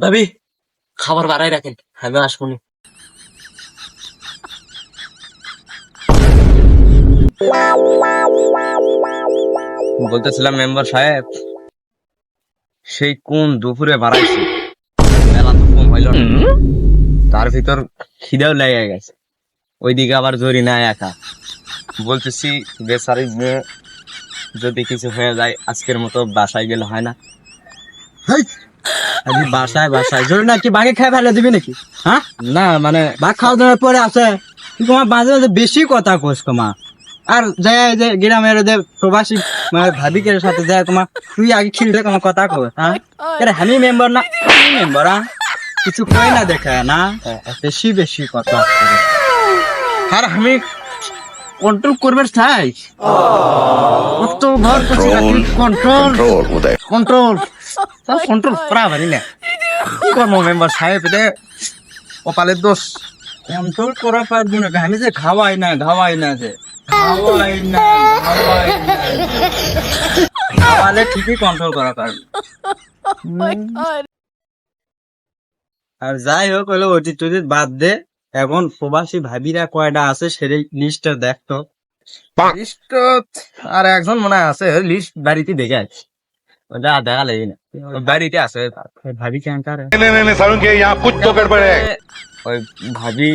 ভাবি খাবার বাড়াই রাখেন, আমি আসবনি। বলতেছিলাম মেম্বার সাহেব, সেই কোন দুপুরে বাড়াইছি, বেলা তো কম হইল না, তার ভিতর খিদেও লেগে গেছে। ওইদিকে আবার জরি না একা, বলতেছি বেচারি মেয়ে যদি কিছু হয়ে যায় আজকের মতো বাসায় গেলে হয় না। আমি বাসায় জোর নাকি বাকি খাই ফেলে দিবি নাকি? হ্যাঁ, না মানে ভাত খাওয়া দাওয়ার পরে আছে তোমার মাঝে মাঝে বেশি কথা কোস তোমা। আর যায় যে গ্রামের যে প্রবাসী মানে ভাবিকের সাথে যায় তোমার, তুই আগে খিলতে তোমার কথা কো। হ্যাঁ, আমি মেম্বার না তুমি মেম্বার, কিছু কই না দেখে না, বেশি বেশি কথা করে। আর আমি কন্ট্রোল করবে চাই, কত ঘর কন্ট্রোল কন্ট্রোল কন্ট্রোল করা পারি না। কি করবো মেম্বার সাহেব, রে কপালের দোষ। কন্ট্রোল করা পারবো না, আমি যে খাওয়াই না যে খাওয়ালে ঠিকই কন্ট্রোল করা পারবো। আর যাই হোক হলো অতীত টতীত বাদ দে, এখন প্রবাসী ভাবিরা কয়টা আছে সেই লিস্টটা দেখতো। লিস্ট আর একজন মনে হয় আছে, লিস্ট বাড়িতে দেখে আছে, ওটা দেখা লাগে না, বাড়িতে আছে। ভাবি কেনকার ওই ভাবি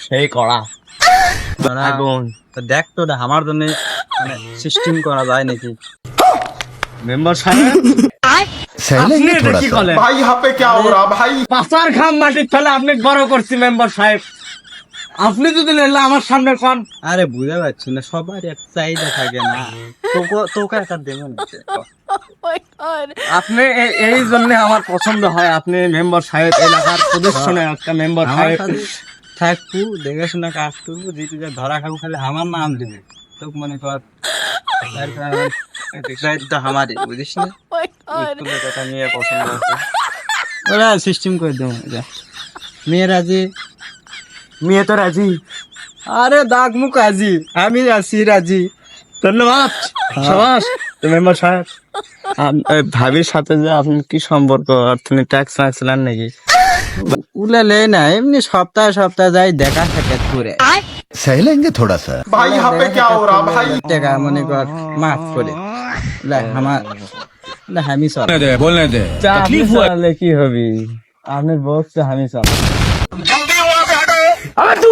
সেই করা আগুন। দেখতো আমার জন্য মানে সিস্টেম করা যায় নাকি? মেম্বার সাহেব আপনি এটা কি করলেন? भाई यहाँ पे क्या हो रहा भाई? পাচার খাম মাটির ফেলে আপনি বড় করছি মেম্বার সাহেব, আপনি যদি নিলে আমার সামনে কোন। আরে বুঝতে পারছি না, সবার এক চাহিদা থাকে না, তোকে একটা দেবো না। আপনি এই জন্য আমার পছন্দ হয়, আপনি মেম্বার সাহেব, এলাকার প্রদর্শনে একটা মেম্বার আমার সাহেব। খালি থাকবো, দেখে শুনে কাজ করবো, যেটু যা ধরা খাবো, খালি আমার নাম দিবে। তোক মনে কর দায়িত্ব আমারই, বুঝিস না? তোদের কথা নিয়ে পছন্দ আছে, ওরা সিস্টেম করে দেবো। মেয়ে রাজি, মেয়ে তো রাজি। আরে দাগ মুখ রাজি, আমি আছি রাজি। ধন্যবাদ, সাবাস মেম্বার সাহেব। ভাবির সাথে যে আপনি কি সম্পর্ক, আপনি ট্যাক্স রাখছিলেন নাকি? উলালে না, এমনি সপ্তাহে সপ্তাহে যাই দেখা সাক্ষাৎ করে। सह लेंगे थोड़ा सा। भाई यहाँ पे क्या हो रहा भाई? টাকা মনে কর মাফ করে আমার আমি সব बोलने दे। তকলিফ হলে কি হবি, আপনি বলছে আমি সব जल्दी वहाँ पे हटो।